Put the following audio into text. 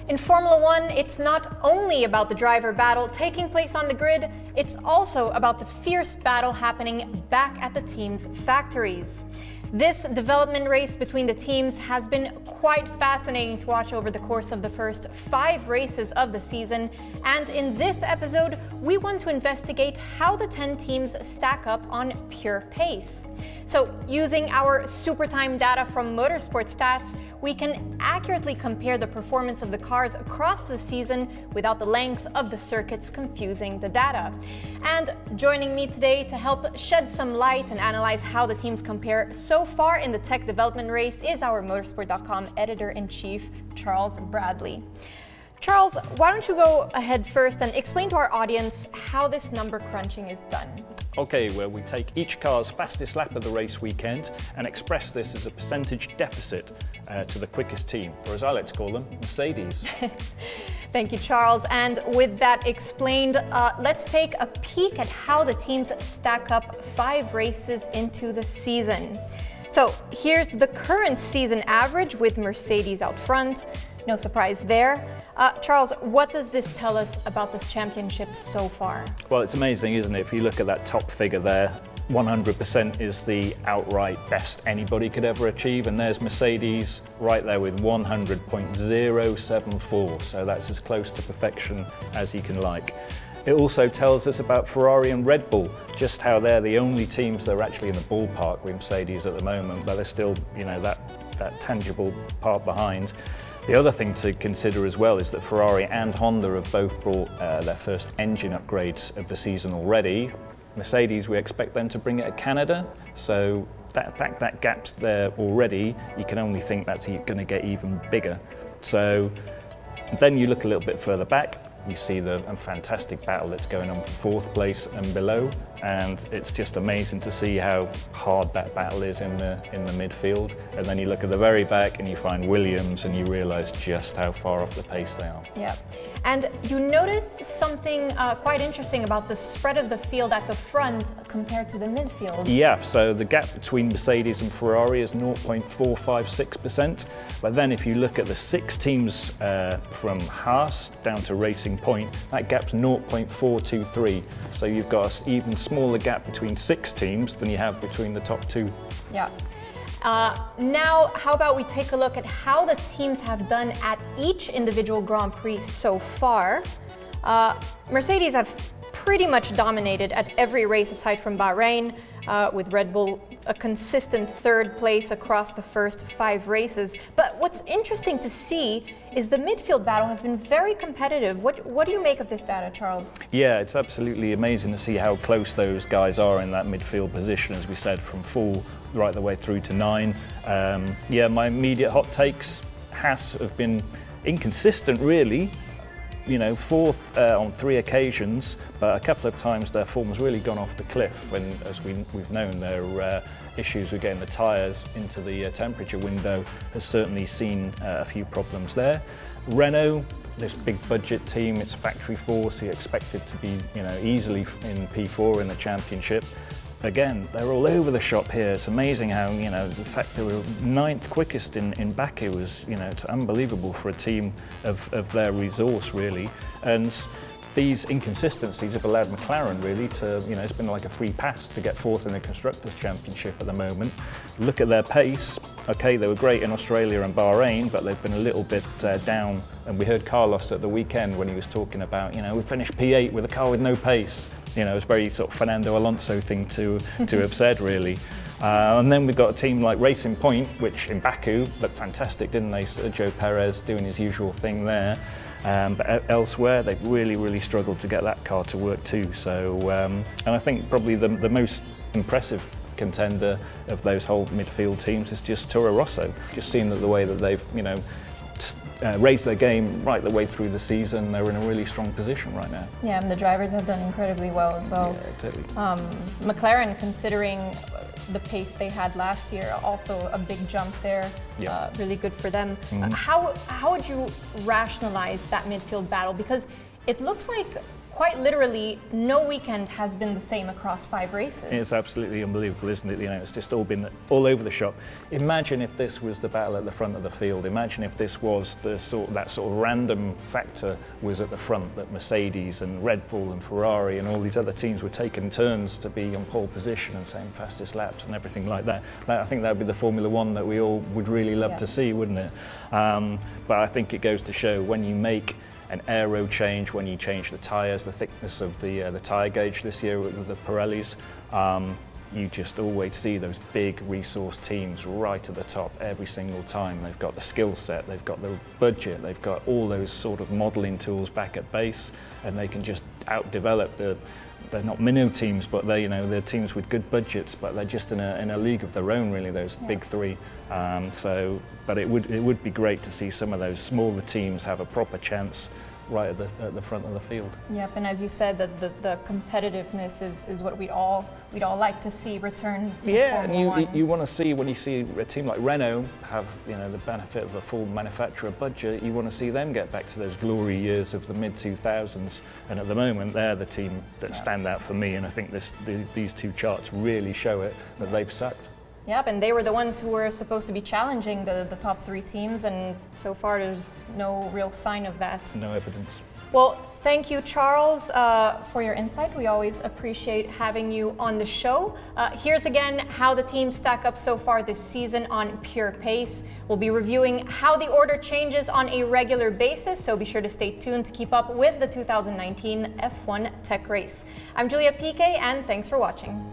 In Formula One, it's not only about the driver battle taking place on the grid, it's also about the fierce battle happening back at the team's factories. This development race between the teams has been quite fascinating to watch over the course of the first 5 races of the season, and in this episode, we want to investigate how the 10 teams stack up on pure pace. So, using our super time data from Motorsport stats, we can accurately compare the performance of the cars across the season without the length of the circuits confusing the data. And joining me today to help shed some light and analyze how the teams compare so far in the tech development race is our Motorsport.com editor-in-chief, Charles Bradley. Charles, why don't you go ahead first and explain to our audience how this number crunching is done? Okay, well, we take each car's fastest lap of the race weekend and express this as a percentage deficit to the quickest team, or as I like to call them, Mercedes. Thank you, Charles. And with that explained, let's take a peek at how the teams stack up 5 races into the season. So here's the current season average with Mercedes out front. No surprise there. Charles, what does this tell us about this championship so far? Well, it's amazing, isn't it? If you look at that top figure there, 100% is the outright best anybody could ever achieve, and there's Mercedes right there with 100.074, so that's as close to perfection as you can like. It also tells us about Ferrari and Red Bull, just how they're the only teams that are actually in the ballpark with Mercedes at the moment, but they're still, that tangible part behind. The other thing to consider as well is that Ferrari and Honda have both brought their first engine upgrades of the season already. Mercedes, we expect them to bring it at Canada, so that gap's there already. You can only think that's going to get even bigger. So then you look a little bit further back, you see the fantastic battle that's going on for 4th place and below, and it's just amazing to see how hard that battle is in the midfield. And then you look at the very back and you find Williams and you realise just how far off the pace they are. Yeah, and you notice something quite interesting about the spread of the field at the front compared to the midfield. Yeah, so the gap between Mercedes and Ferrari is 0.456%, but then if you look at the 6 teams from Haas down to Racing Point, that gap's 0.423, so you've got an even smaller gap between 6 teams than you have between the top 2. Yeah. Now, how about we take a look at how the teams have done at each individual Grand Prix so far. Mercedes have pretty much dominated at every race aside from Bahrain, with Red Bull a consistent 3rd place across the first 5 races. But what's interesting to see is the midfield battle has been very competitive. What do you make of this data, Charles? Yeah, it's absolutely amazing to see how close those guys are in that midfield position, as we said, from 4 right the way through to 9. My immediate hot takes, Haas have been inconsistent really. 4th on 3 occasions, but a couple of times their form has really gone off the cliff, and as we've known, their issues with getting the tyres into the temperature window has certainly seen a few problems there. Renault, this big budget team, it's factory force, you expect it to be easily in P4 in the championship. Again, they're all over the shop here. It's amazing how, the fact they were 9th quickest in Baku was, it's unbelievable for a team of their resource, really. And these inconsistencies have allowed McLaren, really, to, it's been like a free pass to get 4th in the Constructors' Championship at the moment. Look at their pace. Okay, they were great in Australia and Bahrain, but they've been a little bit down. And we heard Carlos at the weekend when he was talking about, we finished P8 with a car with no pace. It's very sort of Fernando Alonso thing to have said, really. And then we've got a team like Racing Point, which in Baku looked fantastic, didn't they? Sergio Perez doing his usual thing there. But elsewhere, they've really struggled to get that car to work too. So, and I think probably the most impressive contender of those whole midfield teams is just Toro Rosso. Just seeing the way that they've, raised their game right the way through the season. They're in a really strong position right now. Yeah, and the drivers have done incredibly well as well. Yeah, totally. McLaren, considering the pace they had last year, also a big jump there. Yeah. Really good for them. How would you rationalize that midfield battle? Because it looks like quite literally, no weekend has been the same across 5 races. It's absolutely unbelievable, isn't it? You know, it's just all been all over the shop. Imagine if this was the battle at the front of the field. Imagine if this was that sort of random factor was at the front, that Mercedes and Red Bull and Ferrari and all these other teams were taking turns to be on pole position and saying fastest laps and everything like that. I think that would be the Formula One that we all would really love to see, wouldn't it? But I think it goes to show when you make an aero change, when you change the tyres, the thickness of the tyre gauge this year with the Pirellis, you just always see those big resource teams right at the top every single time. They've got the skill set, they've got the budget, they've got all those sort of modelling tools back at base, and they can just out-develop they're not minnow teams, but they're teams with good budgets, but they're just in a league of their own, really, those big three. But it would be great to see some of those smaller teams have a proper chance right at the front of the field. Yep, and as you said, the competitiveness is what we'd all like to see return to Formula One. And you want to see, when you see a team like Renault have the benefit of a full manufacturer budget, you want to see them get back to those glory years of the mid-2000s. And at the moment, they're the team that stand out for me, and I think these two charts really show it, that they've sucked. Yep, and they were the ones who were supposed to be challenging the top 3 teams, and so far there's no real sign of that. No evidence. Well, thank you, Charles, for your insight. We always appreciate having you on the show. Here's again how the teams stack up so far this season on Pure Pace. We'll be reviewing how the order changes on a regular basis, so be sure to stay tuned to keep up with the 2019 F1 Tech Race. I'm Julia Piquet, and thanks for watching.